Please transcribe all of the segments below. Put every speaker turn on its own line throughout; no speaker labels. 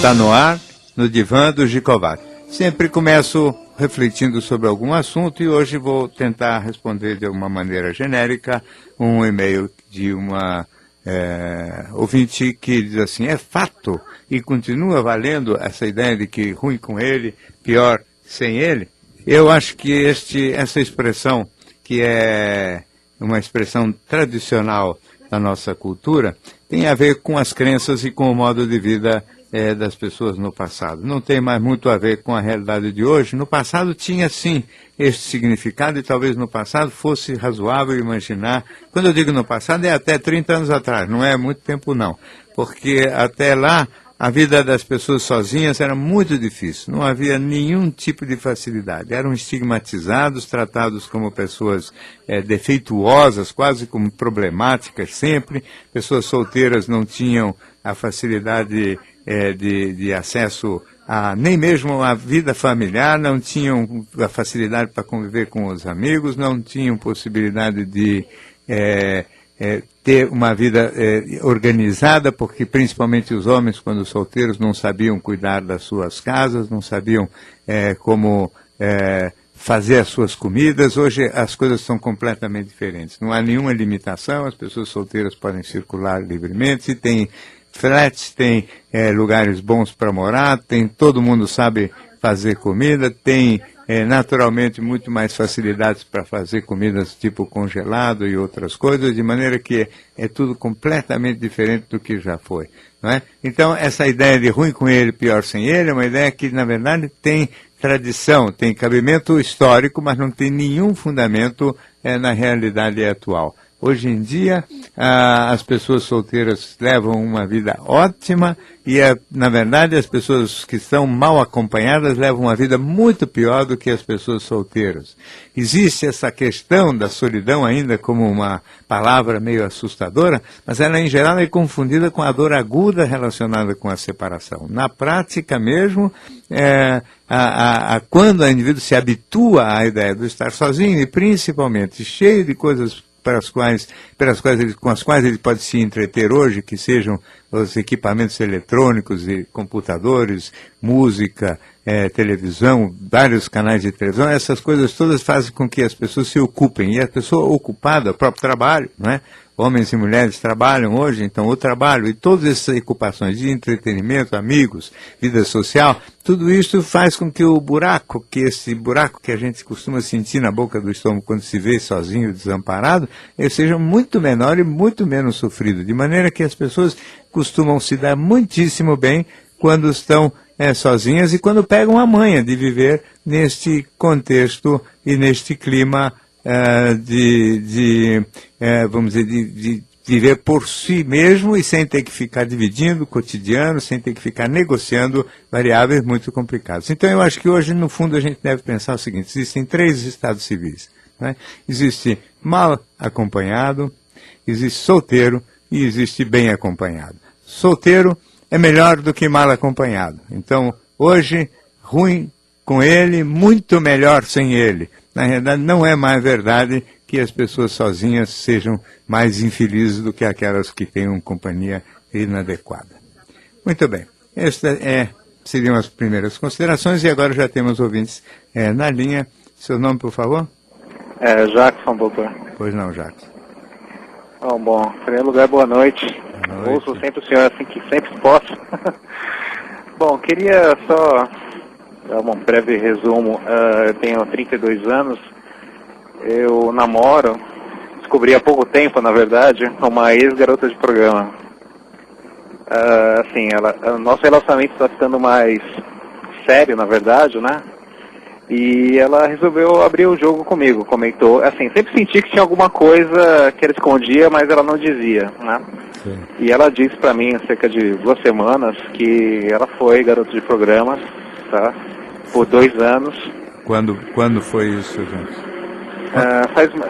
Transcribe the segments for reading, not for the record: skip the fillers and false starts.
Está no ar, no Divã do Gicovac. Sempre começo refletindo sobre algum assunto e hoje vou tentar responder de uma maneira genérica um e-mail de uma ouvinte que diz assim: é fato e continua valendo essa ideia de que ruim com ele, pior sem ele? Eu acho que essa expressão, que é uma expressão tradicional da nossa cultura, tem a ver com as crenças e com o modo de vida das pessoas no passado. Não tem mais muito a ver com a realidade de hoje. No passado tinha, sim, este significado e talvez no passado fosse razoável imaginar. Quando eu digo no passado, é até 30 anos atrás, não é muito tempo não. Porque até lá, a vida das pessoas sozinhas era muito difícil, não havia nenhum tipo de facilidade. Eram estigmatizados, tratados como pessoas defeituosas, quase como problemáticas sempre. Pessoas solteiras não tinham a facilidade de acesso nem mesmo à vida familiar, não tinham a facilidade para conviver com os amigos, não tinham possibilidade de ter uma vida organizada, porque principalmente os homens, quando solteiros, não sabiam cuidar das suas casas, não sabiam como fazer as suas comidas. Hoje as coisas são completamente diferentes. Não há nenhuma limitação, as pessoas solteiras podem circular livremente, tem flats, tem lugares bons para morar, todo mundo sabe fazer comida, tem naturalmente muito mais facilidades para fazer comidas tipo congelado e outras coisas, de maneira que é tudo completamente diferente do que já foi, não é? Então essa ideia de ruim com ele, pior sem ele, é uma ideia que na verdade tem tradição, tem cabimento histórico, mas não tem nenhum fundamento na realidade atual. Hoje em dia, as pessoas solteiras levam uma vida ótima e, na verdade, as pessoas que estão mal acompanhadas levam uma vida muito pior do que as pessoas solteiras. Existe essa questão da solidão ainda como uma palavra meio assustadora, mas ela, em geral, é confundida com a dor aguda relacionada com a separação. Na prática mesmo, quando o indivíduo se habitua à ideia de estar sozinho e, principalmente, cheio de coisas com as quais ele pode se entreter hoje, que sejam os equipamentos eletrônicos e computadores, música, televisão, vários canais de televisão, essas coisas todas fazem com que as pessoas se ocupem. E a pessoa ocupada, o próprio trabalho, não é? Homens e mulheres trabalham hoje, então o trabalho e todas essas ocupações de entretenimento, amigos, vida social, tudo isso faz com que esse buraco que a gente costuma sentir na boca do estômago quando se vê sozinho, desamparado, ele seja muito menor e muito menos sofrido. De maneira que as pessoas costumam se dar muitíssimo bem quando estão sozinhas e quando pegam a manha de viver neste contexto e neste clima vamos dizer, de viver por si mesmo e sem ter que ficar dividindo o cotidiano, sem ter que ficar negociando variáveis muito complicadas. Então eu acho que hoje, no fundo, a gente deve pensar o seguinte: existem 3 estados civis, né? Existe mal acompanhado, existe solteiro e existe bem acompanhado. Solteiro é melhor do que mal acompanhado. Então, hoje, ruim com ele, muito melhor sem ele. Na realidade, não é mais verdade que as pessoas sozinhas sejam mais infelizes do que aquelas que têm uma companhia inadequada. Muito bem. Estas seriam as primeiras considerações e agora já temos ouvintes na linha. Seu nome, por favor?
Jackson, doutor.
Pois não, Jackson.
Bom, em primeiro lugar, boa noite.
Boa noite.
Ouço sempre o senhor assim que sempre posso. Bom, queria só dar um breve resumo. Eu tenho 32 anos, eu namoro, descobri há pouco tempo, na verdade, uma ex-garota de programa. Nosso relacionamento está ficando mais sério, na verdade, né? E ela resolveu abrir o jogo comigo, comentou, assim, sempre senti que tinha alguma coisa que ela escondia, mas ela não dizia, né? Sim. E ela disse pra mim, há cerca de 2 semanas, que ela foi garota de programa, tá? Por 2 anos.
Quando foi isso, gente?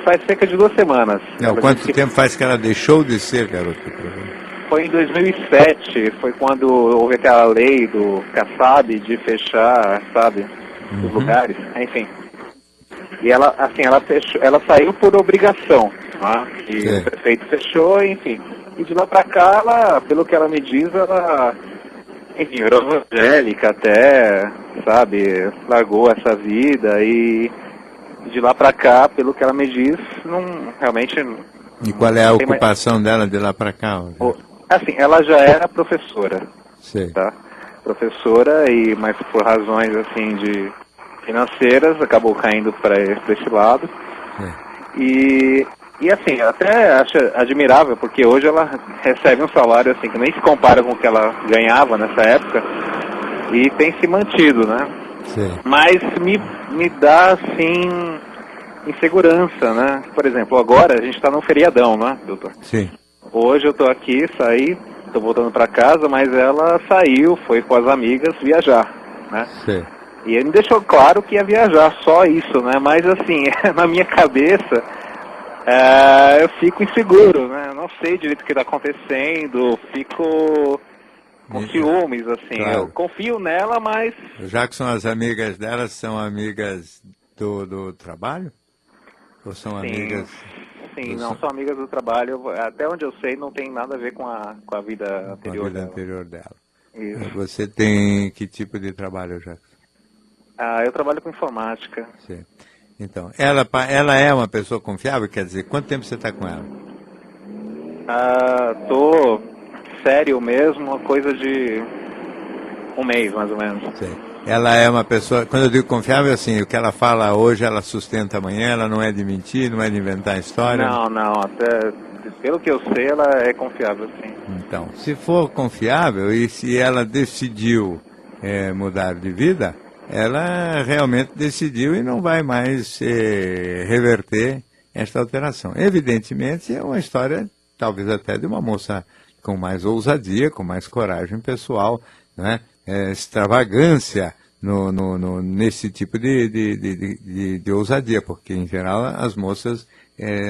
Faz cerca de 2 semanas.
Não, quanto tempo faz que ela deixou de ser garota de programa?
Foi em 2007, foi quando houve aquela lei do Kassab de fechar, sabe, os lugares, enfim. E ela, assim, ela saiu por obrigação, né? E o prefeito fechou, enfim. E de lá pra cá, pelo que ela me diz, enfim, virou evangélica até, sabe, largou essa vida e de lá pra cá, pelo que ela me diz, não realmente...
E qual é a
não tem mais-
ocupação dela de lá para cá?
Assim, ela já era professora,
Sei.
tá? Professora, mas por razões, assim, de financeiras, acabou caindo para esse lado. E assim, até acho admirável, porque hoje ela recebe um salário assim que nem se compara com o que ela ganhava nessa época e tem se mantido, né?
Sei.
Mas me dá, assim, insegurança, né? Por exemplo, agora a gente está num feriadão, né, doutor?
Sim.
Hoje eu tô aqui, saí, tô voltando para casa, mas ela saiu, foi com as amigas viajar, né?
Sei.
E ele me deixou claro que ia viajar, só isso, né? Mas assim, na minha cabeça, eu fico inseguro, né? Eu não sei direito o que está acontecendo, fico com ciúmes, assim.
Claro.
Eu confio nela, mas...
Já que são as amigas delas, são amigas do trabalho? Ou são amigas...
Sim, não, são amigas do trabalho. Até onde eu sei, não tem nada a ver com a vida
Com a
anterior
vida
dela.
anterior dela.
Isso.
Você tem que tipo de trabalho, Jackson?
Eu trabalho com informática.
Sim. Então, ela é uma pessoa confiável? Quer dizer, quanto tempo você está com ela?
Tô sério mesmo, uma coisa de um mês, mais ou menos.
Sim. Ela é uma pessoa, quando eu digo confiável, assim, o que ela fala hoje, ela sustenta amanhã, ela não é de mentir, não é de inventar história?
Não, até pelo que eu sei, ela é confiável, sim.
Então, se for confiável e se ela decidiu mudar de vida, ela realmente decidiu e não vai mais reverter esta alteração. Evidentemente, é uma história, talvez até de uma moça com mais ousadia, com mais coragem pessoal, né? Extravagância nesse tipo de ousadia, porque, em geral, as moças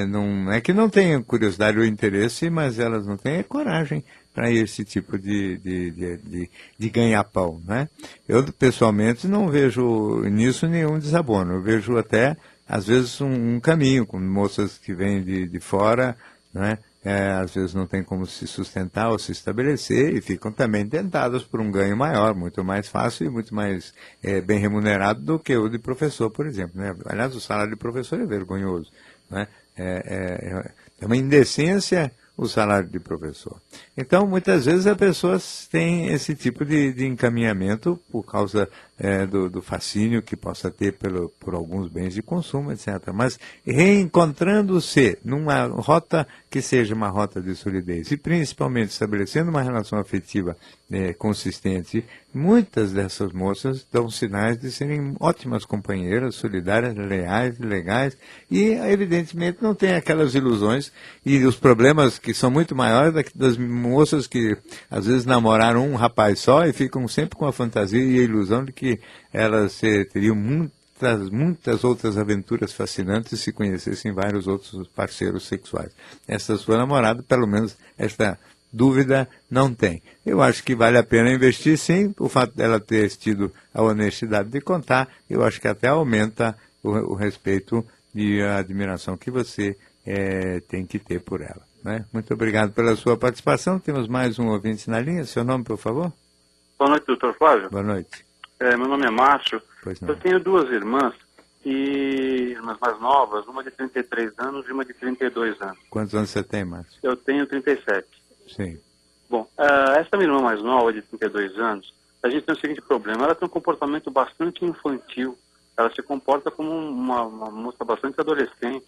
não é que não tenham curiosidade ou interesse, mas elas não têm coragem para esse tipo de ganha-pão, né? Eu, pessoalmente, não vejo nisso nenhum desabono. Eu vejo até, às vezes, um caminho, com moças que vêm de fora, né? Às vezes não tem como se sustentar ou se estabelecer e ficam também tentadas por um ganho maior, muito mais fácil e muito mais bem remunerado do que o de professor, por exemplo, né? Aliás, o salário de professor é vergonhoso, né? É uma indecência o salário de professor. Então, muitas vezes as pessoas têm esse tipo de encaminhamento por causa do fascínio que possa ter por alguns bens de consumo, etc. Mas reencontrando-se numa rota que seja uma rota de solidez e principalmente estabelecendo uma relação afetiva consistente, muitas dessas moças dão sinais de serem ótimas companheiras, solidárias, leais, legais e, evidentemente, não têm aquelas ilusões e os problemas que são muito maiores das moças que às vezes namoraram um rapaz só e ficam sempre com a fantasia e a ilusão de que elas teriam muitas outras aventuras fascinantes se conhecessem vários outros parceiros sexuais. Essa sua namorada, pelo menos, esta dúvida não tem. Eu acho que vale a pena investir, sim. O fato dela ter tido a honestidade de contar, eu acho que até aumenta o respeito e a admiração que você tem que ter por ela, né? Muito obrigado pela sua participação. Temos mais um ouvinte na linha. Seu nome, por favor?
Boa noite, doutor Flávio.
Boa noite.
Meu nome é Márcio.
Pois não.
Eu tenho duas irmãs, irmãs mais novas, uma de 33 anos e uma de 32 anos.
Quantos anos você tem, Márcio?
Eu tenho 37.
Sim.
Bom, essa minha irmã mais nova, de 32 anos, a gente tem o seguinte problema: ela tem um comportamento bastante infantil. Ela se comporta como uma moça bastante adolescente.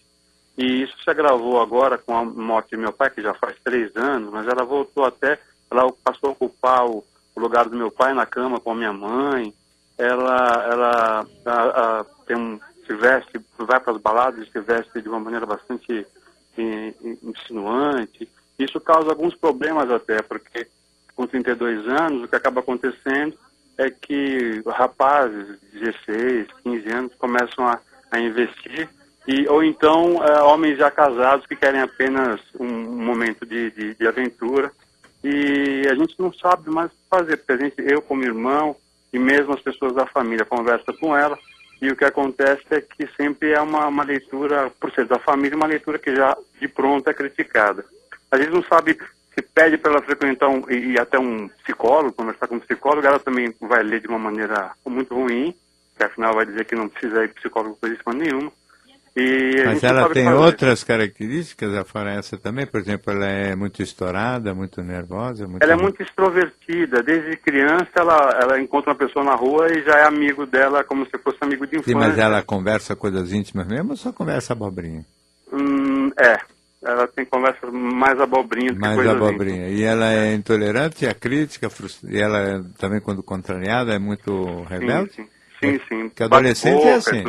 E isso se agravou agora com a morte de meu pai, que já faz 3 anos, mas ela voltou ela passou a ocupar o lugar do meu pai na cama com a minha mãe. Ela se veste, vai para as baladas e se veste de uma maneira bastante insinuante. Isso causa alguns problemas até, porque com 32 anos o que acaba acontecendo é que rapazes de 16, 15 anos começam a investir, ou então homens já casados que querem apenas um momento de aventura, e a gente não sabe mais o que fazer, porque eu como irmão e mesmo as pessoas da família conversam com ela, e o que acontece é que sempre é uma leitura, por ser da família, uma leitura que já de pronto é criticada. A gente não sabe se pede para ela frequentar ir até um psicólogo, conversar com um psicólogo, ela também vai ler de uma maneira muito ruim, que afinal vai dizer que não precisa ir para psicólogo por isso nenhuma. E
Mas ela tem outras características, afora essa também? Por exemplo, ela é muito estourada, muito nervosa?
Ela é muito extrovertida. Desde criança, ela encontra uma pessoa na rua e já é amigo dela, como se fosse amigo de infância.
Sim, mas ela conversa coisas íntimas mesmo ou só conversa abobrinha?
Ela tem conversa mais abobrinha do que
mais
coisas
abobrinha.
íntimas.
E ela é intolerante à crítica, e ela também, quando contrariada, é muito rebelde?
Sim.
Porque adolescente é assim.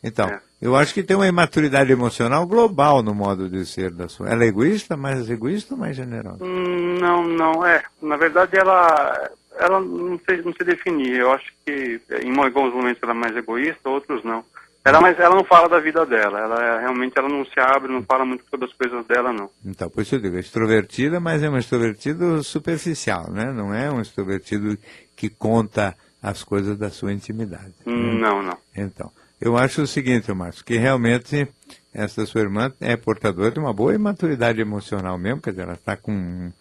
Então, eu acho que tem uma imaturidade emocional global no modo de ser da sua. Ela é egoísta, mais egoísta ou mais generosa?
Não. Na verdade, ela não sei definir. Eu acho que em alguns momentos ela é mais egoísta, outros não. Ela não fala da vida dela. Realmente ela não se abre, não fala muito sobre as coisas dela, não.
Então, por isso eu digo, é extrovertida, mas é um extrovertido superficial, né? Não é um extrovertido que conta as coisas da sua intimidade.
Não.
Então, eu acho o seguinte, Márcio, que realmente essa sua irmã é portadora de uma boa imaturidade emocional mesmo, quer dizer, ela está com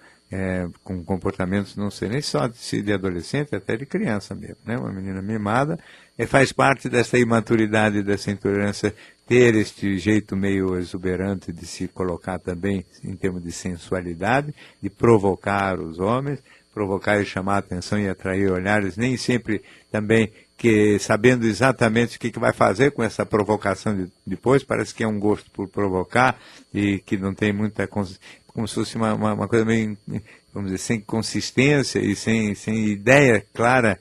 comportamentos, não sei nem só de adolescente, até de criança mesmo, né? Uma menina mimada, faz parte dessa imaturidade, dessa intolerância, ter este jeito meio exuberante de se colocar também em termos de sensualidade, de provocar os homens, provocar e chamar a atenção e atrair olhares, nem sempre também que sabendo exatamente o que vai fazer com essa provocação depois, parece que é um gosto por provocar e que não tem muita, como se fosse uma coisa meio, vamos dizer, sem consistência e sem ideia clara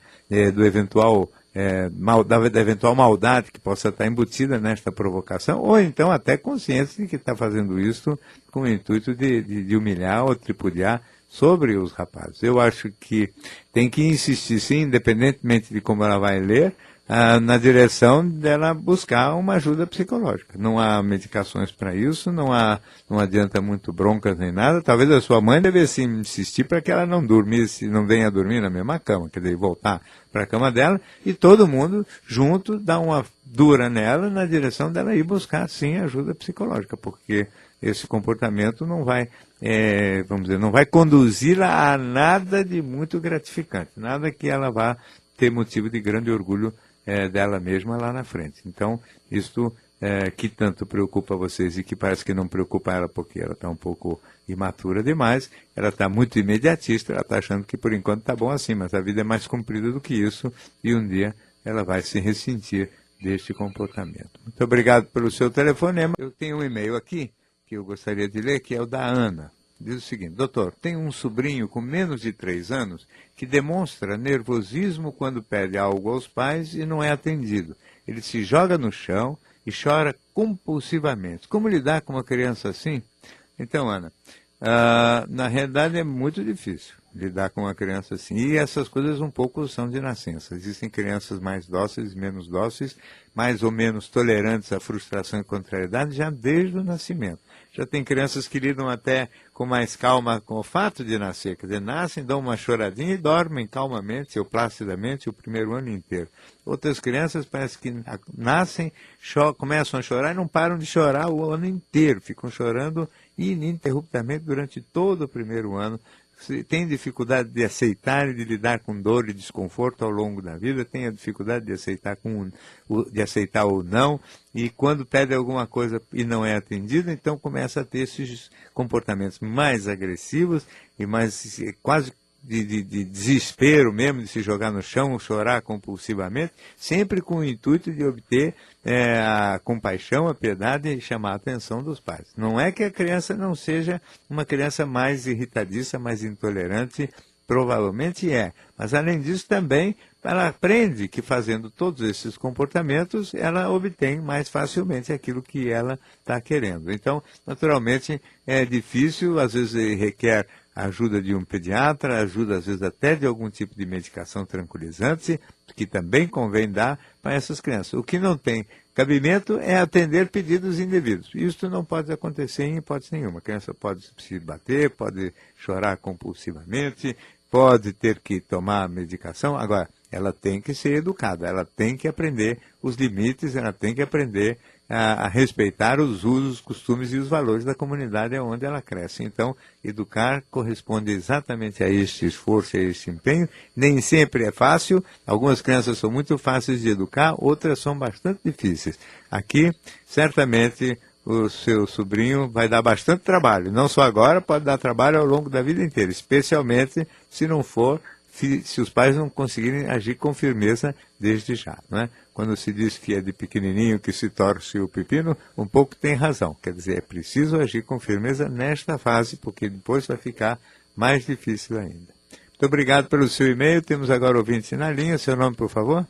do eventual, da eventual maldade que possa estar embutida nesta provocação, ou então até consciência de que está fazendo isso com o intuito de humilhar ou tripudiar sobre os rapazes. Eu acho que tem que insistir, sim, independentemente de como ela vai ler, na direção dela buscar uma ajuda psicológica. Não há medicações para isso, não adianta muito broncas nem nada. Talvez a sua mãe devesse insistir para que ela não dormisse, não venha dormir na mesma cama, quer dizer, voltar para a cama dela e todo mundo junto dá uma dura nela na direção dela ir buscar, sim, ajuda psicológica, porque esse comportamento não vai, vamos dizer, não vai conduzi-la a nada de muito gratificante, nada que ela vá ter motivo de grande orgulho dela mesma lá na frente. Então, isto que tanto preocupa vocês e que parece que não preocupa ela porque ela está um pouco imatura demais, ela está muito imediatista, ela está achando que por enquanto está bom assim, mas a vida é mais comprida do que isso e um dia ela vai se ressentir deste comportamento. Muito obrigado pelo seu telefonema. Eu tenho um e-mail aqui que eu gostaria de ler, que é o da Ana. Diz o seguinte: doutor, tenho um sobrinho com menos de 3 anos que demonstra nervosismo quando pede algo aos pais e não é atendido. Ele se joga no chão e chora compulsivamente. Como lidar com uma criança assim? Então, Ana, na realidade é muito difícil lidar com uma criança assim. E essas coisas um pouco são de nascença. Existem crianças mais dóceis, menos dóceis, mais ou menos tolerantes à frustração e contrariedade já desde o nascimento. Já tem crianças que lidam até com mais calma com o fato de nascer. Quer dizer, nascem, dão uma choradinha e dormem calmamente ou placidamente o primeiro ano inteiro. Outras crianças parece que nascem, começam a chorar e não param de chorar o ano inteiro. Ficam chorando ininterruptamente durante todo o primeiro ano. Tem dificuldade de aceitar e de lidar com dor e desconforto ao longo da vida, tem a dificuldade de aceitar o não, e quando pede alguma coisa e não é atendido, então começa a ter esses comportamentos mais agressivos e mais quase de desespero mesmo, de se jogar no chão, chorar compulsivamente, sempre com o intuito de obter a compaixão, a piedade e chamar a atenção dos pais. Não é que a criança não seja uma criança mais irritadiça, mais intolerante, provavelmente é, mas além disso também ela aprende que fazendo todos esses comportamentos ela obtém mais facilmente aquilo que ela está querendo. Então, naturalmente, é difícil, às vezes requer a ajuda de um pediatra, ajuda às vezes até de algum tipo de medicação tranquilizante, que também convém dar para essas crianças. O que não tem cabimento é atender pedidos indevidos. Isso não pode acontecer em hipótese nenhuma. A criança pode se bater, pode chorar compulsivamente, pode ter que tomar medicação. Agora, ela tem que ser educada, ela tem que aprender os limites, ela tem que aprender a respeitar os usos, costumes e os valores da comunidade onde ela cresce. Então, educar corresponde exatamente a este esforço, a este empenho. Nem sempre é fácil, algumas crianças são muito fáceis de educar, outras são bastante difíceis. Aqui, certamente, o seu sobrinho vai dar bastante trabalho. Não só agora, pode dar trabalho ao longo da vida inteira, especialmente se não for, se os pais não conseguirem agir com firmeza desde já, não é? Quando se diz que é de pequenininho que se torce o pepino, um pouco tem razão. Quer dizer, é preciso agir com firmeza nesta fase, porque depois vai ficar mais difícil ainda. Muito obrigado pelo seu e-mail. Temos agora ouvinte na linha. Seu nome, por favor?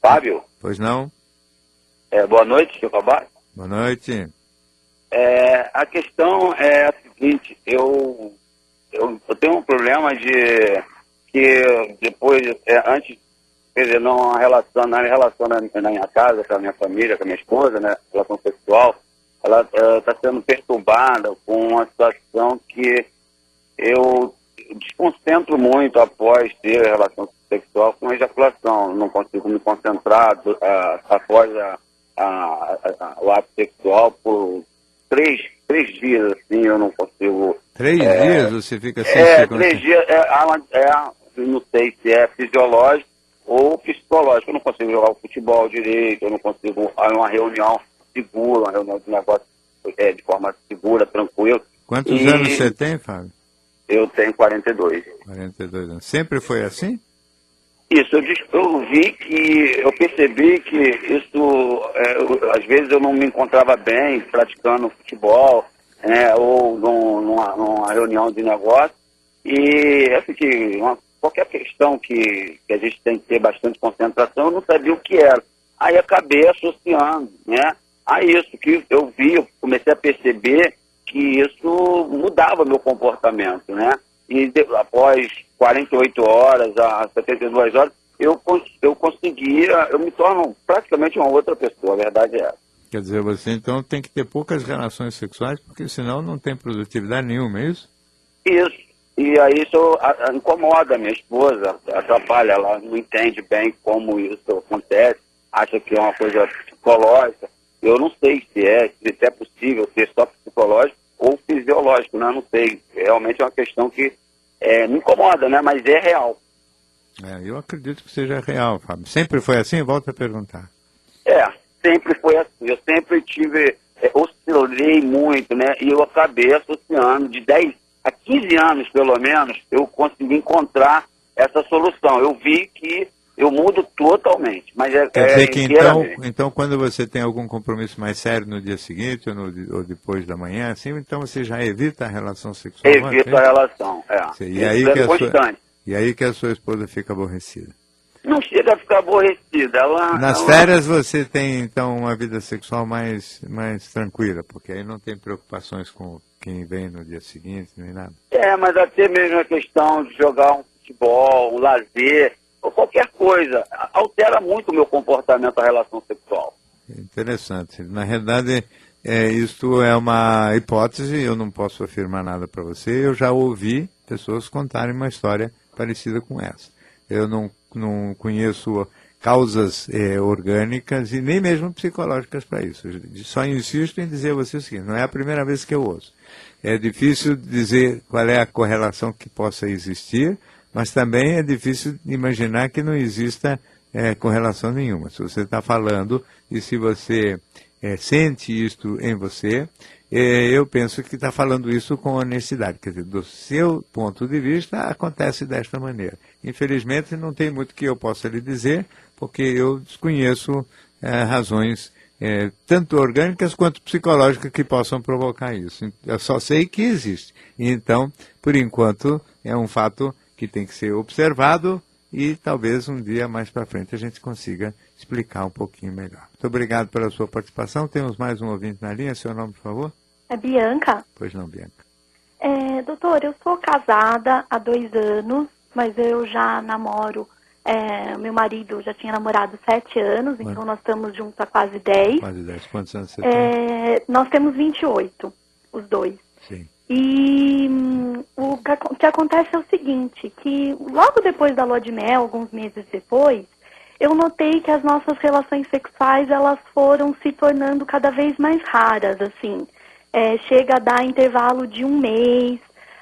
Fábio.
Pois não?
Boa noite, seu Cabalho.
Boa noite.
A questão é a seguinte, eu tenho um problema de que depois, antes, quer dizer, na relação na minha casa, com a minha família, com a minha esposa, né, relação sexual, ela está sendo perturbada com uma situação que eu desconcentro muito após ter relação sexual com ejaculação. Não consigo me concentrar após o ato sexual por três dias, assim, eu não consigo...
3 dias você fica sem
3 dias, não sei se é fisiológico ou psicológico. Eu não consigo jogar o futebol direito, eu não consigo uma reunião segura, uma reunião de negócio de forma segura, tranquila.
Quantos anos você tem, Fábio?
Eu tenho 42.
42 anos. Sempre foi assim?
Isso, eu percebi que isso, às vezes eu não me encontrava bem praticando futebol, ou numa reunião de negócio, e assim, qualquer questão que a gente tem que ter bastante concentração, eu não sabia o que era. Aí acabei associando, né, a isso que eu comecei a perceber que isso mudava meu comportamento, né, e após 48 horas a 72 horas, eu me torno praticamente uma outra pessoa, a verdade é essa.
Quer dizer, você então tem que ter poucas relações sexuais, porque senão não tem produtividade nenhuma, é isso?
Isso. E aí isso incomoda a minha esposa, atrapalha, ela não entende bem como isso acontece, acha que é uma coisa psicológica. Eu não sei se é possível ser só psicológico ou fisiológico, né? Eu não sei. Realmente é uma questão que me incomoda, né? Mas é real.
Eu acredito que seja real, Fábio. Sempre foi assim? Volto a perguntar.
Sempre foi assim. Eu sempre oscilei muito, né? E eu acabei associando de 10 a 15 anos, pelo menos, eu consegui encontrar essa solução. Eu vi que eu mudo totalmente. Mas
quer dizer que então, quando você tem algum compromisso mais sério no dia seguinte ou depois da manhã, assim, então você já evita a relação sexual?
Evito a relação,
E aí que a sua esposa fica aborrecida?
Não chega a ficar aborrecida.
Nas férias você tem, então, uma vida sexual mais tranquila, porque aí não tem preocupações com quem vem no dia seguinte, nem nada.
Mas até mesmo a questão de jogar um futebol, um lazer, ou qualquer coisa, altera muito o meu comportamento à relação sexual.
Interessante. Na realidade, isto é uma hipótese, eu não posso afirmar nada para você. Eu já ouvi pessoas contarem uma história parecida com essa. Eu não conheço causas orgânicas e nem mesmo psicológicas para isso. Eu só insisto em dizer a você o seguinte, não é a primeira vez que eu ouço. É difícil dizer qual é a correlação que possa existir, mas também é difícil imaginar que não exista correlação nenhuma. Se você está falando e se você sente isto em você, eu penso que está falando isso com honestidade. Quer dizer, do seu ponto de vista, acontece desta maneira. Infelizmente, não tem muito que eu possa lhe dizer, porque eu desconheço razões tanto orgânicas quanto psicológicas que possam provocar isso. Eu só sei que existe. Então, por enquanto, é um fato que tem que ser observado e talvez um dia mais para frente a gente consiga explicar um pouquinho melhor. Muito obrigado pela sua participação. Temos mais um ouvinte na linha. Seu nome, por favor?
É Bianca.
Pois não, Bianca.
Doutor, eu sou casada há 2 anos, mas eu já namoro. Meu marido já tinha namorado 7 anos, então nós estamos juntos há quase 10.
Quase 10. Quantos anos você tem?
Nós temos 28, os dois.
Sim.
E o que acontece é o seguinte, que logo depois da lua de mel, alguns meses depois, eu notei que as nossas relações sexuais, elas foram se tornando cada vez mais raras, assim. Chega a dar intervalo de 1 mês,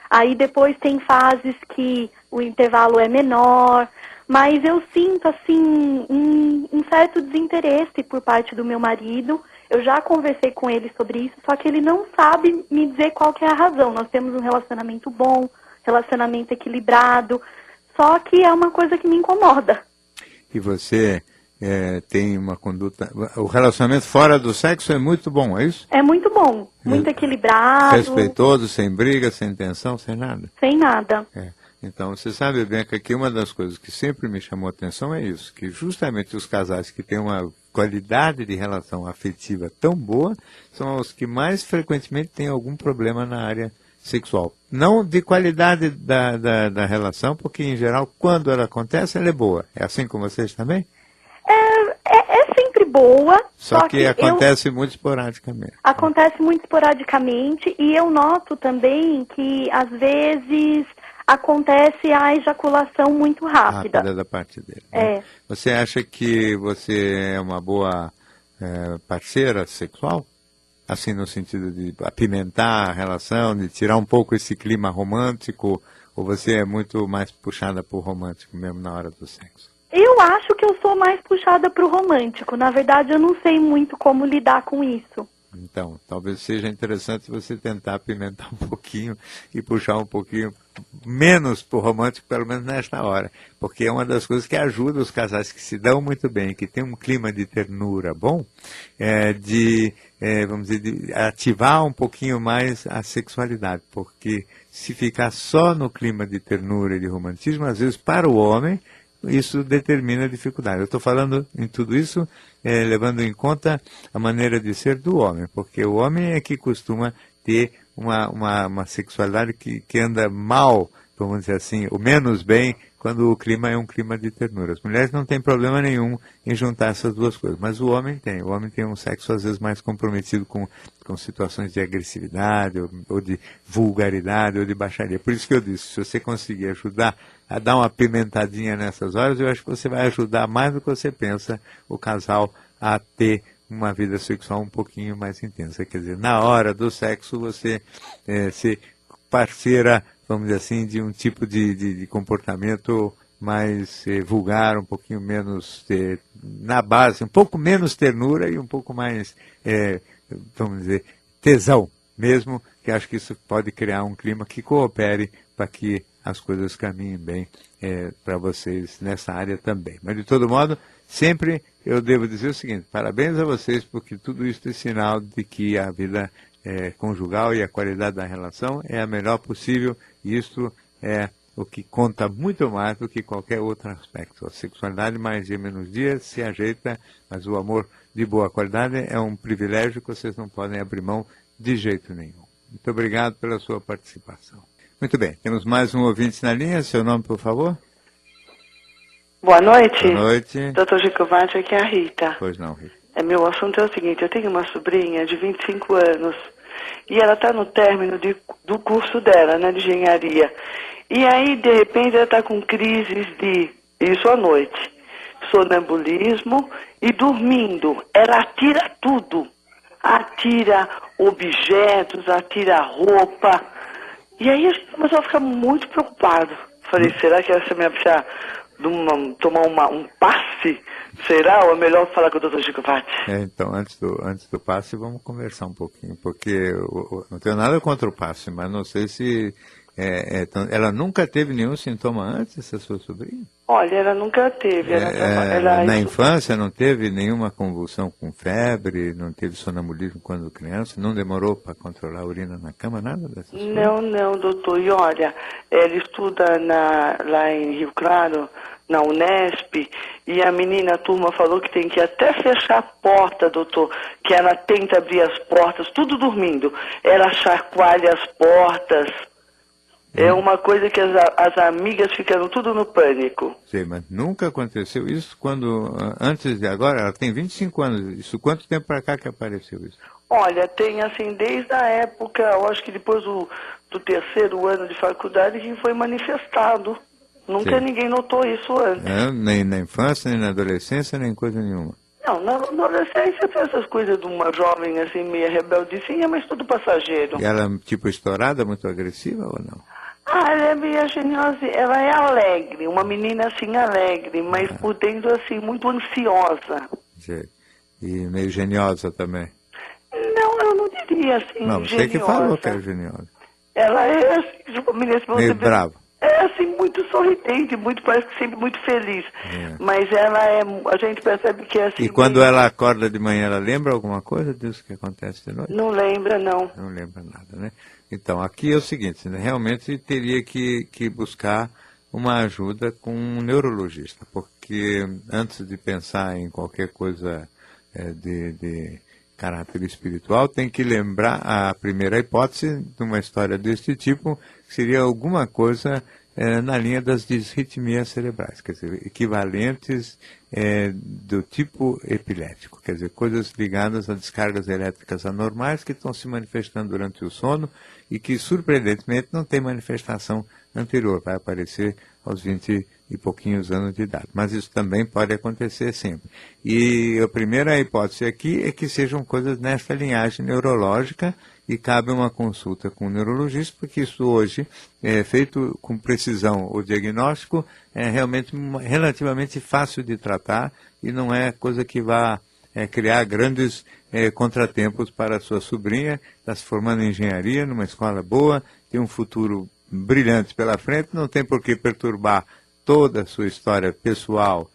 aí depois tem fases que o intervalo é menor, mas eu sinto, assim, um certo desinteresse por parte do meu marido. Eu já conversei com ele sobre isso, só que ele não sabe me dizer qual que é a razão. Nós temos um relacionamento bom, relacionamento equilibrado, só que é uma coisa que me incomoda.
E você tem uma conduta... O relacionamento fora do sexo é muito bom, é isso?
É muito bom, muito equilibrado.
Respeitoso, sem briga, sem tensão, sem nada?
Sem nada.
Então, você sabe, Bianca, que uma das coisas que sempre me chamou a atenção é isso, que justamente os casais que têm uma qualidade de relação afetiva tão boa são os que mais frequentemente têm algum problema na área sexual. Não de qualidade da relação, porque, em geral, quando ela acontece, ela é boa. É assim com vocês também?
É sempre boa.
Só que acontece muito esporadicamente.
Acontece muito esporadicamente, e eu noto também que, às vezes, acontece a ejaculação muito rápida.
Da parte dele. Né? Você acha que você é uma boa parceira sexual? Assim, no sentido de apimentar a relação, de tirar um pouco esse clima romântico, ou você é muito mais puxada para o romântico mesmo na hora do sexo?
Eu acho que eu sou mais puxada para o romântico. Na verdade, eu não sei muito como lidar com isso.
Então, talvez seja interessante você tentar apimentar um pouquinho e puxar um pouquinho menos para o romântico, pelo menos nesta hora. Porque é uma das coisas que ajuda os casais que se dão muito bem, que tem um clima de ternura bom, vamos dizer, de ativar um pouquinho mais a sexualidade. Porque se ficar só no clima de ternura e de romantismo, às vezes para o homem, isso determina a dificuldade. Eu estou falando em tudo isso levando em conta a maneira de ser do homem, porque o homem é que costuma ter uma sexualidade que anda mal, vamos dizer assim, ou menos bem, quando o clima é um clima de ternura. As mulheres não têm problema nenhum em juntar essas duas coisas, mas o homem tem. O homem tem um sexo às vezes mais comprometido com situações de agressividade, ou de vulgaridade, ou de baixaria. Por isso que eu disse, se você conseguir ajudar a dar uma pimentadinha nessas horas, eu acho que você vai ajudar mais do que você pensa o casal a ter uma vida sexual um pouquinho mais intensa. Quer dizer, na hora do sexo você ser parceira, vamos dizer assim, de um tipo de comportamento mais vulgar, um pouquinho menos, na base, um pouco menos ternura e um pouco mais, vamos dizer, tesão mesmo, que acho que isso pode criar um clima que coopere para que as coisas caminhem bem para vocês nessa área também. Mas, de todo modo, sempre eu devo dizer o seguinte: parabéns a vocês, porque tudo isso é sinal de que a vida conjugal e a qualidade da relação é a melhor possível, e isso é o que conta muito mais do que qualquer outro aspecto. A sexualidade, mais dia menos dia, se ajeita, mas o amor de boa qualidade é um privilégio que vocês não podem abrir mão de jeito nenhum. Muito obrigado pela sua participação. Muito bem, temos mais um ouvinte na linha. Seu nome, por favor?
Boa noite.
Boa noite.
Dr. Gicovati, aqui é a Rita.
Pois não, Rita.
Meu assunto é o seguinte: eu tenho uma sobrinha de 25 anos e ela está no término do curso dela, né, de engenharia. E aí, de repente, ela está com crises isso à noite, sonambulismo, e dormindo. Ela atira tudo. Atira objetos, atira roupa. E aí começou a ficar muito preocupado. Falei, será que essa minha precisa tomar um passe? Será? Ou é melhor falar com o Dr. Gicovati?
Então, antes do passe, vamos conversar um pouquinho, porque eu não tenho nada contra o passe, mas não sei se... ela nunca teve nenhum sintoma antes, essa sua sobrinha?
Olha, ela nunca teve.
Na infância não teve nenhuma convulsão com febre, não teve sonambulismo quando criança, não demorou para controlar a urina na cama, nada dessas coisas?
Não, doutor. E olha, ela estuda lá em Rio Claro, na Unesp, e a turma falou que tem que até fechar a porta, doutor, que ela tenta abrir as portas, tudo dormindo. Ela chacoalha as portas. É uma coisa que as amigas ficaram tudo no pânico.
Sei, mas nunca aconteceu isso antes de agora? Ela tem 25 anos. Isso quanto tempo para cá que apareceu isso?
Olha, tem assim, desde a época, eu acho que depois do terceiro ano de faculdade, que foi manifestado. Nunca
Sim.
ninguém notou isso antes.
Nem na infância, nem na adolescência, nem coisa nenhuma.
Não, na adolescência tem essas coisas de uma jovem assim, meio rebeldezinha, mas tudo passageiro.
E ela, tipo, estourada, muito agressiva ou não?
Ah, ela é meio geniosa, ela é alegre, uma menina assim alegre, mas por dentro assim, muito ansiosa.
Sei. E meio geniosa também.
Não, eu não diria assim,
Não, você
geniosa.
que falou que era geniosa.
Ela é assim, uma menina assim,
Meio
você-
brava.
É assim, muito sorridente, muito, parece que sempre muito feliz. Mas ela é, a gente percebe que é assim.
E quando
meio-
ela acorda de manhã, ela lembra alguma coisa disso que acontece de noite?
Não lembra, não.
Não lembra nada, né? Então, aqui é o seguinte, né? Realmente teria que buscar uma ajuda com um neurologista, porque antes de pensar em qualquer coisa de caráter espiritual, tem que lembrar a primeira hipótese de uma história deste tipo, que seria alguma coisa na linha das disritmias cerebrais, quer dizer, equivalentes do tipo epilético, quer dizer, coisas ligadas a descargas elétricas anormais que estão se manifestando durante o sono e que, surpreendentemente, não tem manifestação anterior, vai aparecer aos 20 e pouquinhos anos de idade. Mas isso também pode acontecer sempre. E a primeira hipótese aqui é que sejam coisas nesta linhagem neurológica e cabe uma consulta com o neurologista, porque isso hoje é feito com precisão. O diagnóstico é realmente relativamente fácil de tratar e não é coisa que vá criar grandes contratempos para a sua sobrinha, está se formando em engenharia, numa escola boa, tem um futuro brilhante pela frente, não tem por que perturbar toda a sua história pessoal,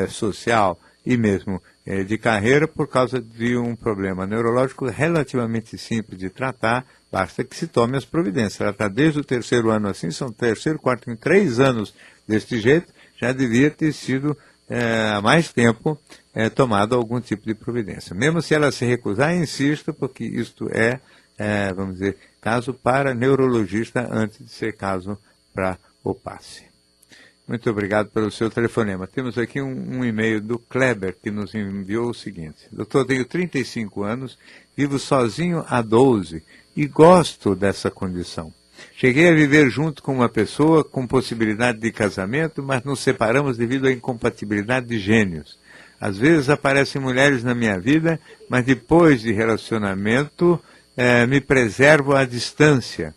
social e mesmo de carreira por causa de um problema neurológico relativamente simples de tratar, basta que se tome as providências. Ela está desde o terceiro ano assim, são terceiro, quarto, em 3 anos deste jeito, já devia ter sido há mais tempo tomado algum tipo de providência. Mesmo se ela se recusar, insisto, porque isto vamos dizer, caso para neurologista antes de ser caso para o passe. Muito obrigado pelo seu telefonema. Temos aqui um e-mail do Kleber, que nos enviou o seguinte. Doutor, tenho 35 anos, vivo sozinho há 12 e gosto dessa condição. Cheguei a viver junto com uma pessoa com possibilidade de casamento, mas nos separamos devido à incompatibilidade de gênios. Às vezes aparecem mulheres na minha vida, mas depois de relacionamento me preservo à distância.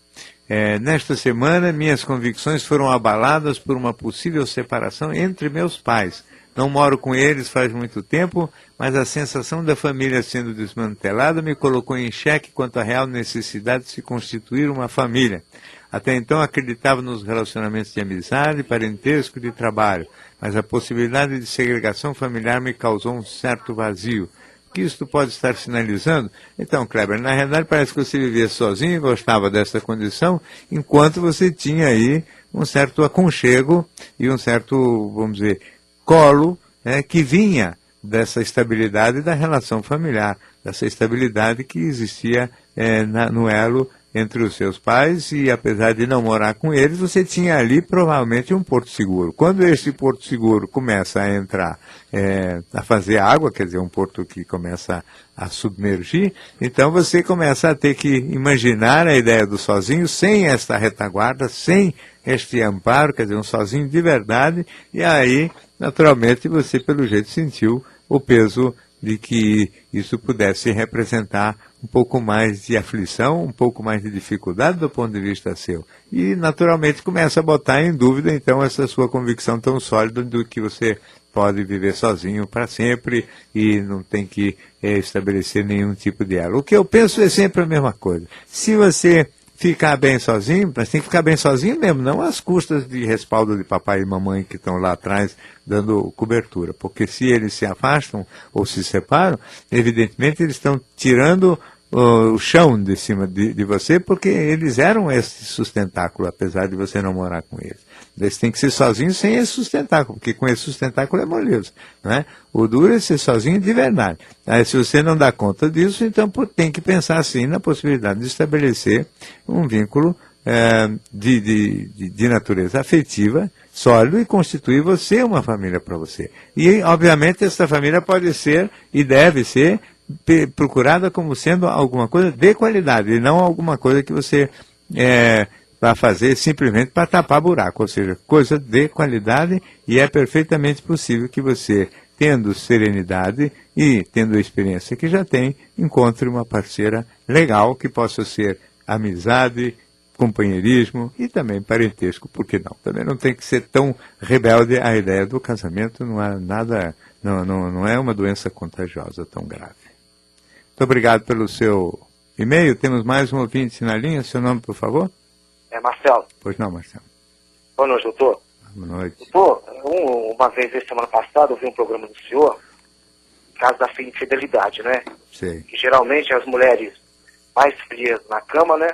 Nesta semana, minhas convicções foram abaladas por uma possível separação entre meus pais. Não moro com eles faz muito tempo, mas a sensação da família sendo desmantelada me colocou em xeque quanto à real necessidade de se constituir uma família. Até então acreditava nos relacionamentos de amizade, parentesco e de trabalho, mas a possibilidade de segregação familiar me causou um certo vazio. O que isto pode estar sinalizando? Então, Kleber, na realidade parece que você vivia sozinho e gostava dessa condição, enquanto você tinha aí um certo aconchego e um certo, vamos dizer, colo que vinha dessa estabilidade da relação familiar, dessa estabilidade que existia no elo entre os seus pais e, apesar de não morar com eles, você tinha ali provavelmente um porto seguro. Quando esse porto seguro começa a entrar, a fazer água, quer dizer, um porto que começa a submergir, então você começa a ter que imaginar a ideia do sozinho sem esta retaguarda, sem este amparo, quer dizer, um sozinho de verdade, e aí, naturalmente, você pelo jeito sentiu o peso de que isso pudesse representar um pouco mais de aflição, um pouco mais de dificuldade do ponto de vista seu. E, naturalmente, começa a botar em dúvida, então, essa sua convicção tão sólida do que você pode viver sozinho para sempre e não tem que estabelecer nenhum tipo de elo. O que eu penso é sempre a mesma coisa. Se você ficar bem sozinho, mas tem que ficar bem sozinho mesmo, não às custas de respaldo de papai e mamãe que estão lá atrás dando cobertura, porque se eles se afastam ou se separam, evidentemente eles estão tirando o chão de cima de você, porque eles eram esse sustentáculo, apesar de você não morar com eles. Eles têm que ser sozinhos sem esse sustentáculo, porque com esse sustentáculo é moleza, não é? O duro é ser sozinho de verdade. Aí, se você não dá conta disso, então tem que pensar assim na possibilidade de estabelecer um vínculo de natureza afetiva, sólido, e constituir você uma família para você. E, obviamente, essa família pode ser e deve ser procurada como sendo alguma coisa de qualidade, e não alguma coisa que você para fazer simplesmente para tapar buraco, ou seja, coisa de qualidade, e é perfeitamente possível que você, tendo serenidade e tendo a experiência que já tem, encontre uma parceira legal que possa ser amizade, companheirismo e também parentesco, por que não? Também não tem que ser tão rebelde à ideia do casamento, não há nada, não é uma doença contagiosa tão grave. Muito obrigado pelo seu e-mail. Temos mais um ouvinte na linha. Seu nome, por favor?
Marcelo.
Pois não, Marcelo.
Boa noite, doutor.
Boa noite.
Doutor, uma vez, semana passada, eu vi um programa do senhor, caso da infidelidade, né?
Sei.
Que geralmente as mulheres mais frias na cama, né?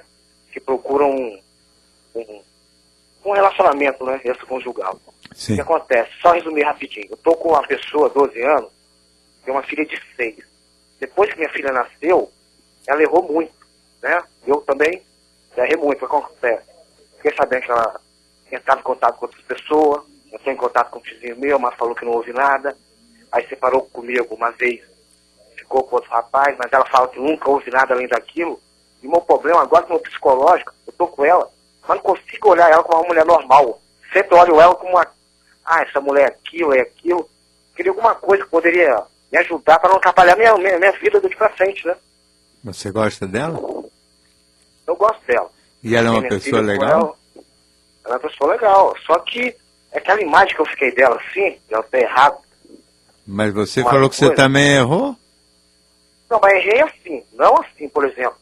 Que procuram um relacionamento, né? Extraconjugal.
Sim.
O que acontece? Só resumir rapidinho. Eu tô com uma pessoa, 12 anos, tem uma filha de 6. Depois que minha filha nasceu, ela errou muito, né? Eu também errei muito. O que acontece? Fiquei sabendo que ela entrava em contato com outras pessoas, entrou em contato com um vizinho meu, mas falou que não houve nada. Aí separou comigo uma vez, ficou com outro rapaz, mas ela fala que nunca houve nada além daquilo. E o meu problema agora com o meu psicológico, eu tô com ela, mas não consigo olhar ela como uma mulher normal. Sempre olho ela como uma... essa mulher é aquilo, é aquilo. Queria alguma coisa que poderia me ajudar para não atrapalhar minha vida daqui pra frente, né?
Você gosta dela?
Eu gosto dela.
E ela é uma pessoa legal?
Ela é uma pessoa legal. Só que aquela imagem que eu fiquei dela assim, ela tá errada.
Mas você falou que você também errou?
Não, mas errei assim. Não assim, por exemplo.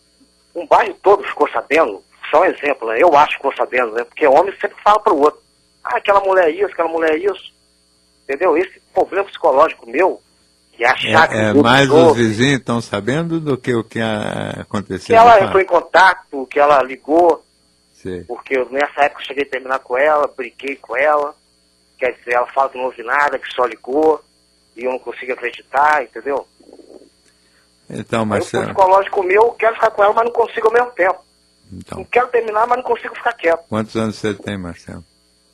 Um bairro todo ficou sabendo, só um exemplo, né? Eu acho que ficou sabendo, né? Porque homem sempre fala pro outro. Aquela mulher é isso, aquela mulher é isso. Entendeu? Esse problema psicológico meu, que achar que...
mais os vizinhos estão sabendo do que o que aconteceu?
Que ela entrou em contato, que ela ligou.
Sim. Porque
nessa época eu cheguei a terminar com ela, briguei com ela. Quer dizer, ela fala que não houve nada, que só ligou. E eu não consigo acreditar, entendeu?
Então, Marcelo...
O psicológico meu, eu quero ficar com ela, mas não consigo ao mesmo tempo.
Então.
Não quero terminar, mas não consigo ficar quieto.
Quantos anos você tem, Marcelo?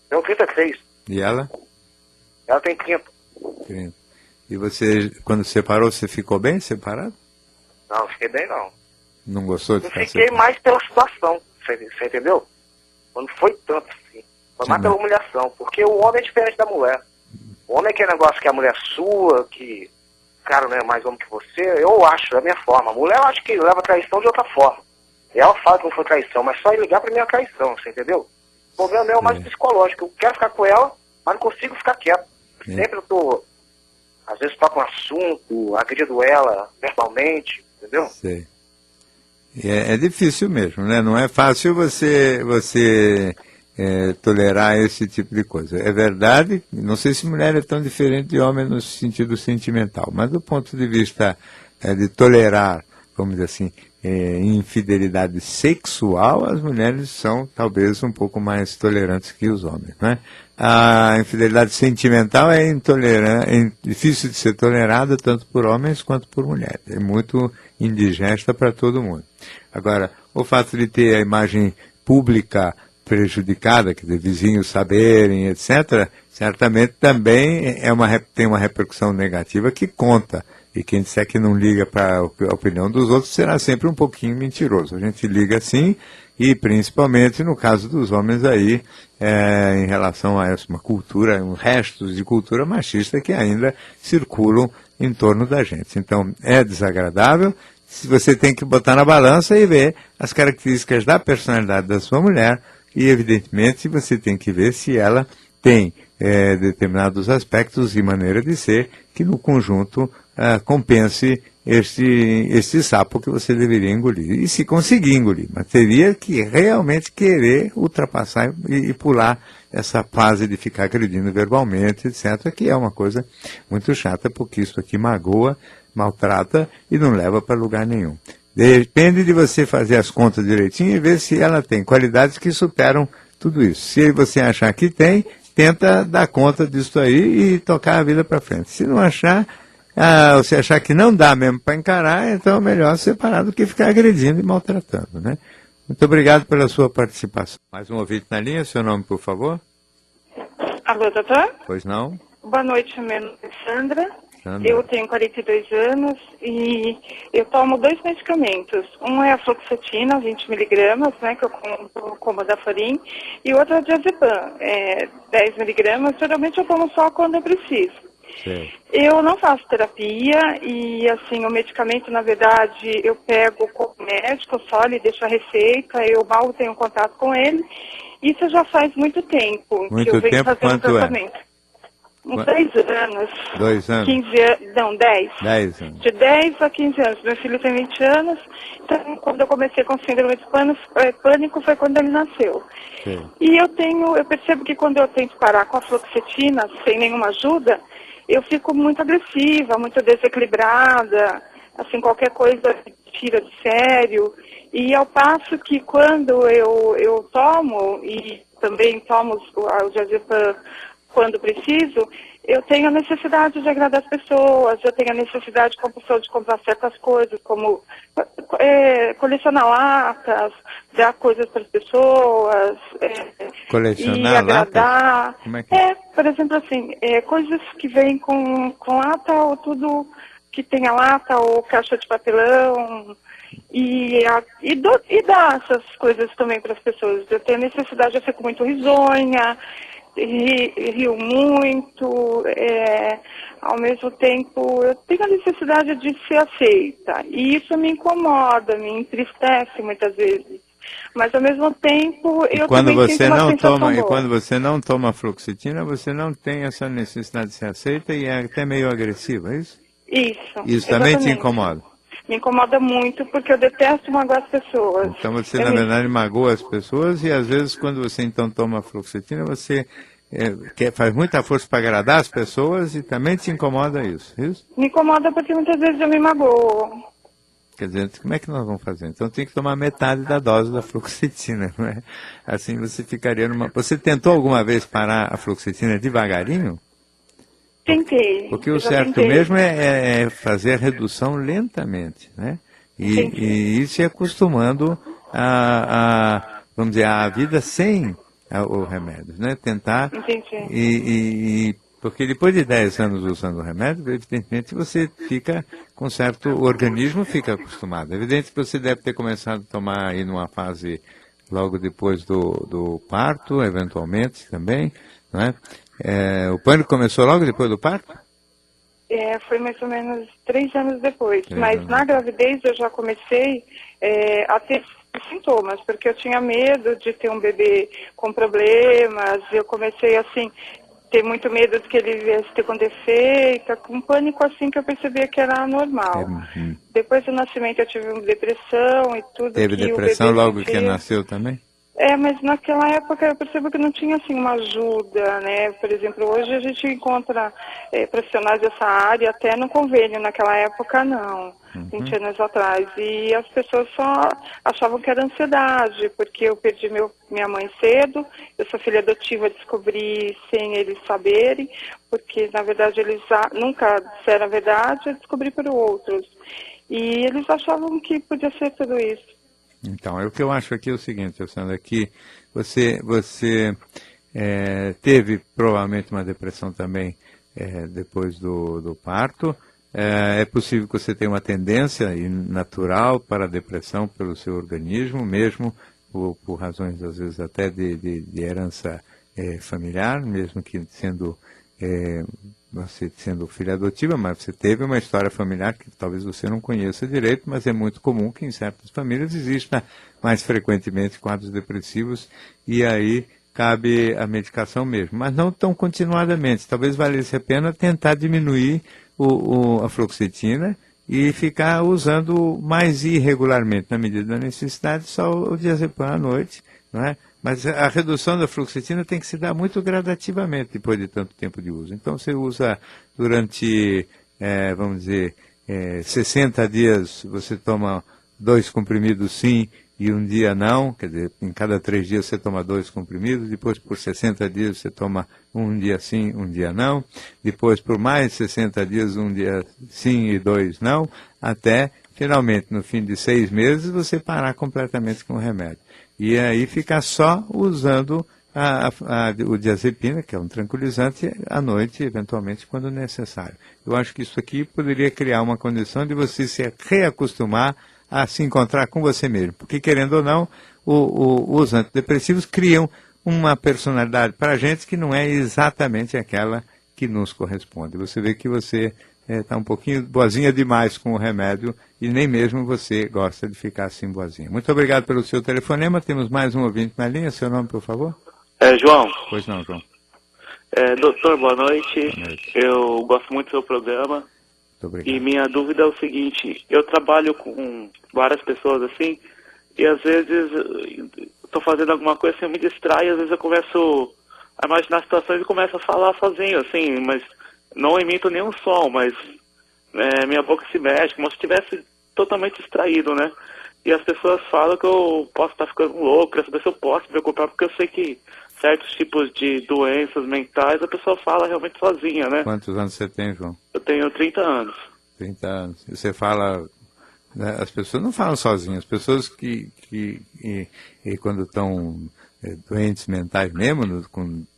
Tenho 36.
E ela?
Ela tem 30.
30. E você, quando separou, você ficou bem separado?
Não fiquei bem, não.
Não gostou de
Eu
ficar
fiquei
separado?
mais pela situação, você entendeu? Não foi tanto assim. Foi mais pela humilhação, porque o homem é diferente da mulher. O homem é aquele negócio que a mulher é sua, que o cara não é mais homem que você. Eu acho, da minha forma. A mulher, eu acho que leva traição de outra forma. Ela fala que não foi traição, mas só ligar pra mim é traição, você entendeu? O problema meu é mais psicológico. Eu quero ficar com ela, mas não consigo ficar quieto. Sempre eu tô... Às vezes toco um assunto, agrido ela verbalmente, entendeu?
Sei. É difícil mesmo, né? Não é fácil você tolerar esse tipo de coisa. É verdade, não sei se mulher é tão diferente de homem no sentido sentimental, mas do ponto de vista de tolerar, vamos dizer assim, infidelidade sexual, as mulheres são talvez um pouco mais tolerantes que os homens, né? A infidelidade sentimental é difícil de ser tolerada tanto por homens quanto por mulheres. É muito indigesta para todo mundo. Agora, o fato de ter a imagem pública prejudicada, que de vizinhos saberem, etc., certamente também tem uma repercussão negativa que conta. E quem disser que não liga para a opinião dos outros será sempre um pouquinho mentiroso. A gente liga sim, e principalmente no caso dos homens aí, em relação a essa uma cultura, restos de cultura machista que ainda circulam em torno da gente. Então, é desagradável. Se você tem que botar na balança e ver as características da personalidade da sua mulher, e evidentemente você tem que ver se ela tem determinados aspectos e maneira de ser que no conjunto compense este sapo que você deveria engolir. E se conseguir engolir, mas teria que realmente querer ultrapassar e pular essa fase de ficar agredindo verbalmente, etc., que é uma coisa muito chata, porque isso aqui magoa, maltrata e não leva para lugar nenhum. Depende de você fazer as contas direitinho e ver se ela tem qualidades que superam tudo isso. Se você achar que tem, tenta dar conta disso aí e tocar a vida para frente. Se não achar, você achar que não dá mesmo para encarar, então é melhor separar do que ficar agredindo e maltratando, né? Muito obrigado pela sua participação. Mais um ouvinte na linha, seu nome, por favor?
Alô, doutor?
Pois não?
Boa noite, meu nome é Sandra.
Sandra.
Eu tenho 42 anos e eu tomo 2 medicamentos. Um é a fluoxetina, 20 miligramas, né, que eu como da Farim, e o outro é o diazepam, 10 miligramas. Geralmente eu tomo só quando eu preciso.
Sim.
Eu não faço terapia e, assim, o medicamento, na verdade, eu pego com o médico só, ele deixa a receita, eu mal tenho contato com ele. Isso já faz muito tempo
Muito
que eu venho
tempo,
fazendo
quanto é?
tratamento. Uns 10 anos.
2 anos?
15 anos, não, 10.
10 anos.
De 10 a 15 anos. Meu filho tem 20 anos, então quando eu comecei com síndrome de pânico foi quando ele nasceu.
Sim.
E eu percebo que quando eu tento parar com a fluoxetina, sem nenhuma ajuda, eu fico muito agressiva, muito desequilibrada, assim, qualquer coisa me tira de sério. E ao passo que quando eu tomo, e também tomo o diazepam quando preciso, eu tenho a necessidade de agradar as pessoas, eu tenho a necessidade compulsão de comprar certas coisas, como colecionar latas, dar coisas para as pessoas,
Colecionar
e agradar.
latas? Como é que...
Por exemplo, assim, coisas que vêm com lata, ou tudo que tenha lata, ou caixa de papelão, e dar essas coisas também para as pessoas. Eu tenho necessidade, eu fico muito risonha, rio muito, ao mesmo tempo eu tenho a necessidade de ser aceita, e isso me incomoda, me entristece muitas vezes, mas ao mesmo tempo eu também sinto uma sensação boa.
E quando você não toma fluoxetina, você não tem essa necessidade de ser aceita e é até meio agressiva, é isso? Isso também te incomoda?
Me incomoda muito, porque eu detesto magoar as pessoas.
Então você, na verdade, magoa as pessoas e às vezes quando você então toma fluoxetina, você faz muita força para agradar as pessoas e também te incomoda isso?
Me incomoda porque muitas vezes eu me magoo.
Quer dizer, como é que nós vamos fazer? Então tem que tomar metade da dose da fluoxetina, não é? Assim você ficaria numa... Você tentou alguma vez parar a fluoxetina devagarinho?
Tentei.
Porque o certo mesmo é fazer a redução lentamente, né? E ir se acostumando vamos dizer, a vida sem o remédio, né? Tentar... Porque depois de 10 anos usando o remédio, evidentemente você fica com certo... O organismo fica acostumado. É evidente que você deve ter começado a tomar aí numa fase logo depois do parto, eventualmente também, não é? O pânico começou logo depois do parto?
Foi mais ou menos 3 anos depois. Mas na gravidez eu já comecei a ter sintomas, porque eu tinha medo de ter um bebê com problemas. Eu comecei, assim, ter muito medo de que ele viesse ter com defeito, com pânico, assim, que eu percebia que era normal. Depois do nascimento eu tive uma depressão e tudo.
Teve depressão logo que nasceu também?
Mas naquela época eu percebo que não tinha, assim, uma ajuda, né? Por exemplo, hoje a gente encontra profissionais dessa área até no convênio, naquela época não, 20 anos atrás. E as pessoas só achavam que era ansiedade, porque eu perdi minha mãe cedo, eu sou filha adotiva, descobri sem eles saberem, porque na verdade eles nunca disseram a verdade, eu descobri por outros. E eles achavam que podia ser tudo isso.
Então, o que eu acho aqui é o seguinte, Sandra, que você teve provavelmente uma depressão também depois do parto. É possível que você tenha uma tendência natural para a depressão pelo seu organismo, mesmo por razões, às vezes, até de herança familiar, mesmo que você sendo filha adotiva, mas você teve uma história familiar que talvez você não conheça direito, mas é muito comum que em certas famílias exista mais frequentemente quadros depressivos e aí cabe a medicação mesmo, mas não tão continuadamente. Talvez valesse a pena tentar diminuir a fluoxetina e ficar usando mais irregularmente, na medida da necessidade, só o diazepam à noite, não é? Mas a redução da fluoxetina tem que se dar muito gradativamente depois de tanto tempo de uso. Então você usa durante, vamos dizer, 60 dias você toma 2 comprimidos sim e um dia não, quer dizer, em cada 3 dias você toma 2 comprimidos, depois por 60 dias você toma um dia sim, um dia não, depois por mais 60 dias, um dia sim e 2 não, até finalmente no fim de 6 meses você parar completamente com o remédio. E aí ficar só usando o diazepina, que é um tranquilizante, à noite, eventualmente, quando necessário. Eu acho que isso aqui poderia criar uma condição de você se reacostumar a se encontrar com você mesmo. Porque, querendo ou não, os antidepressivos criam uma personalidade para a gente que não é exatamente aquela que nos corresponde. Você vê que você está um pouquinho boazinha demais com o remédio e nem mesmo você gosta de ficar assim boazinha. Muito obrigado pelo seu telefonema. Temos mais um ouvinte na linha. Seu nome, por favor?
João.
Pois não, João.
Doutor, boa noite.
Boa noite.
Eu gosto muito do seu programa.
Muito obrigado.
E minha dúvida é o seguinte, eu trabalho com várias pessoas assim, e às vezes estou fazendo alguma coisa assim, eu me distraio, às vezes eu começo a imaginar situações e começo a falar sozinho, assim, mas não emito nenhum som, mas minha boca se mexe, como se estivesse totalmente distraído, né? E as pessoas falam que eu posso estar ficando louco, quero saber se eu posso me preocupar, porque eu sei que certos tipos de doenças mentais a pessoa fala realmente sozinha, né?
Quantos anos você tem, João?
Eu tenho 30 anos.
30 anos. E você fala... né, as pessoas não falam sozinhas. As pessoas que quando estão doentes mentais mesmo,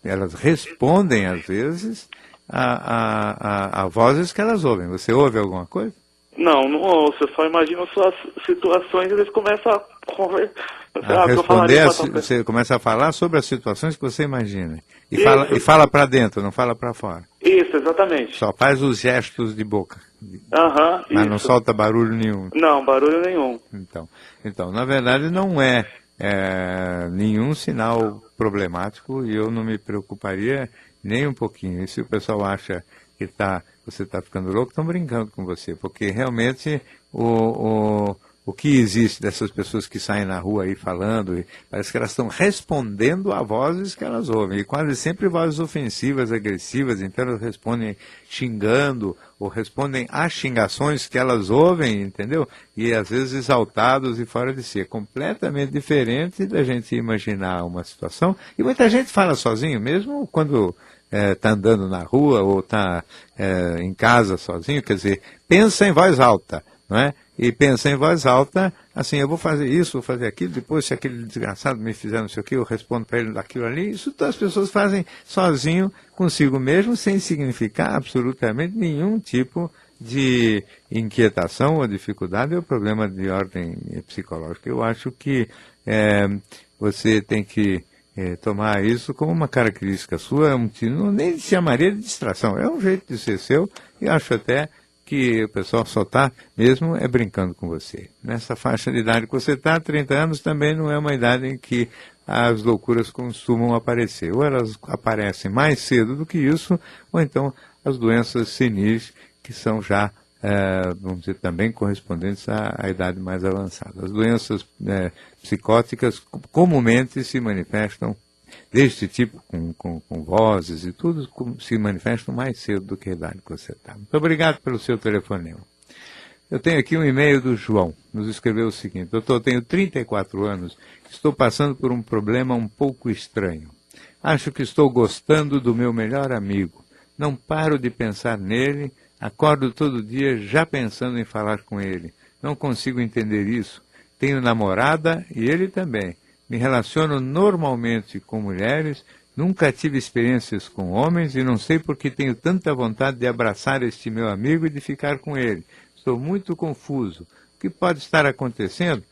elas respondem, às vezes, a vozes que elas ouvem. Você ouve alguma coisa?
Não ouço, eu só imagino suas situações e eles começam a
responder, você começa a falar sobre as situações que você imagina. E fala para dentro, não fala para fora.
Isso, exatamente.
Só faz os gestos de boca.
Mas
isso. Não solta barulho nenhum.
Não, barulho nenhum.
Então na verdade, não é nenhum sinal problemático e eu não me preocuparia nem um pouquinho. E se o pessoal acha que você está ficando louco, estão brincando com você, porque realmente o que existe dessas pessoas que saem na rua aí falando, parece que elas estão respondendo a vozes que elas ouvem, e quase sempre vozes ofensivas, agressivas, então elas respondem xingando, ou respondem a xingações que elas ouvem, entendeu? E às vezes exaltados e fora de si. É completamente diferente da gente imaginar uma situação, e muita gente fala sozinho, mesmo quando está andando na rua ou está em casa sozinho, quer dizer, pensa em voz alta, não é? E pensa em voz alta, assim, eu vou fazer isso, vou fazer aquilo, depois se aquele desgraçado me fizer não sei o que, eu respondo para ele daquilo ali. Isso as pessoas fazem sozinho, consigo mesmo, sem significar absolutamente nenhum tipo de inquietação ou dificuldade ou problema de ordem psicológica. Eu acho que você tem que tomar isso como uma característica sua, nem chamaria de distração, é um jeito de ser seu, e acho até que o pessoal só está mesmo brincando com você. Nessa faixa de idade que você está, 30 anos também não é uma idade em que as loucuras costumam aparecer. Ou elas aparecem mais cedo do que isso, ou então as doenças senis, que são já, vamos dizer, também correspondentes à idade mais avançada. As doenças psicóticas comumente se manifestam deste tipo, com vozes e tudo, se manifestam mais cedo do que a idade que você está. Muito obrigado pelo seu telefonema. Eu tenho aqui um e-mail do João, nos escreveu o seguinte: doutor, tenho 34 anos, estou passando por um problema um pouco estranho. Acho que estou gostando do meu melhor amigo. Não paro de pensar nele, acordo todo dia já pensando em falar com ele. Não consigo entender isso. Tenho namorada e ele também. Me relaciono normalmente com mulheres, nunca tive experiências com homens e não sei por que tenho tanta vontade de abraçar este meu amigo e de ficar com ele. Estou muito confuso. O que pode estar acontecendo?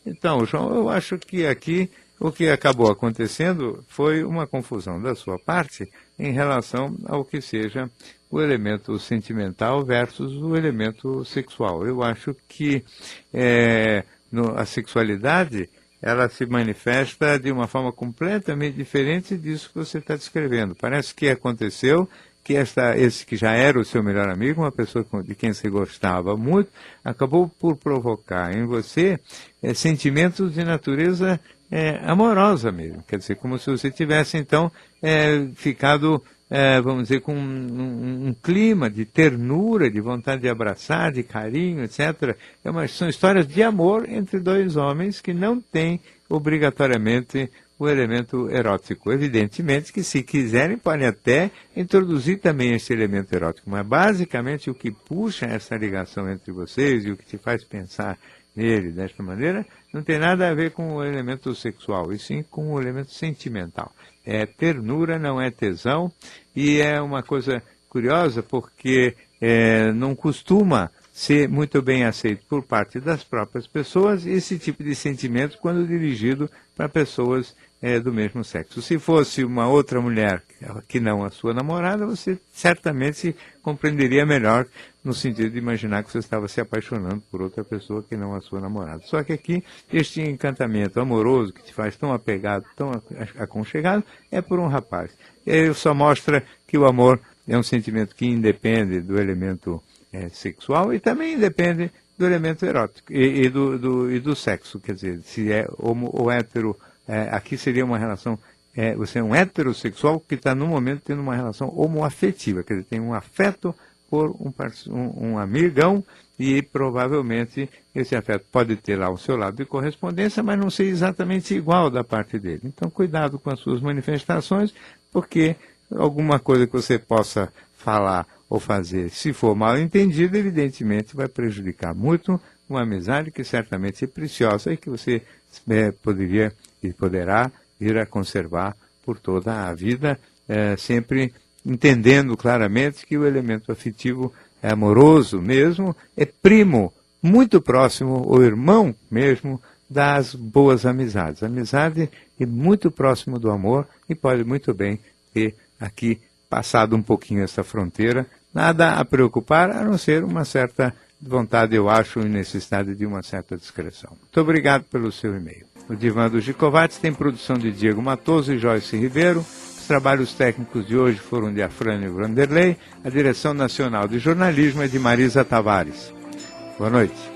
Então, João, eu acho que aqui o que acabou acontecendo foi uma confusão da sua parte em relação ao que seja o elemento sentimental versus o elemento sexual. Eu acho que a sexualidade ela se manifesta de uma forma completamente diferente disso que você está descrevendo. Parece que aconteceu que esse que já era o seu melhor amigo, uma pessoa de quem você gostava muito, acabou por provocar em você sentimentos de natureza amorosa mesmo. Quer dizer, como se você tivesse, então, ficado, vamos dizer, com um clima de ternura, de vontade de abraçar, de carinho, etc. São histórias de amor entre dois homens que não têm obrigatoriamente o elemento erótico. Evidentemente que, se quiserem, podem até introduzir também esse elemento erótico, mas basicamente o que puxa essa ligação entre vocês e o que te faz pensar nele desta maneira, não tem nada a ver com o elemento sexual, e sim com o elemento sentimental. É ternura, não é tesão, e é uma coisa curiosa porque não costuma ser muito bem aceito por parte das próprias pessoas esse tipo de sentimento quando dirigido para pessoas do mesmo sexo. Se fosse uma outra mulher que não a sua namorada, você certamente compreenderia melhor no sentido de imaginar que você estava se apaixonando por outra pessoa que não a sua namorada. Só que aqui, este encantamento amoroso que te faz tão apegado, tão aconchegado, é por um rapaz. Ele só mostra que o amor é um sentimento que independe do elemento sexual e também independe do elemento erótico e do sexo. Quer dizer, se é homo ou hétero, aqui seria uma relação, você é um heterossexual que está no momento tendo uma relação homoafetiva, quer dizer, tem um afeto por um amigão e provavelmente esse afeto pode ter lá o seu lado de correspondência, mas não ser exatamente igual da parte dele. Então, cuidado com as suas manifestações, porque alguma coisa que você possa falar ou fazer, se for mal entendido, evidentemente vai prejudicar muito uma amizade que certamente é preciosa e que você poderia e poderá vir a conservar por toda a vida, sempre entendendo claramente que o elemento afetivo é amoroso mesmo, é primo, muito próximo, ou irmão mesmo, das boas amizades. A amizade é muito próximo do amor e pode muito bem ter aqui passado um pouquinho essa fronteira, nada a preocupar, a não ser uma certa vontade, eu acho, e necessidade de uma certa discrição. Muito obrigado pelo seu e-mail. O Divã do Gikovats tem produção de Diego Matoso e Joyce Ribeiro. Os trabalhos técnicos de hoje foram de Afrânio Vanderlei. A direção nacional de jornalismo é de Marisa Tavares. Boa noite.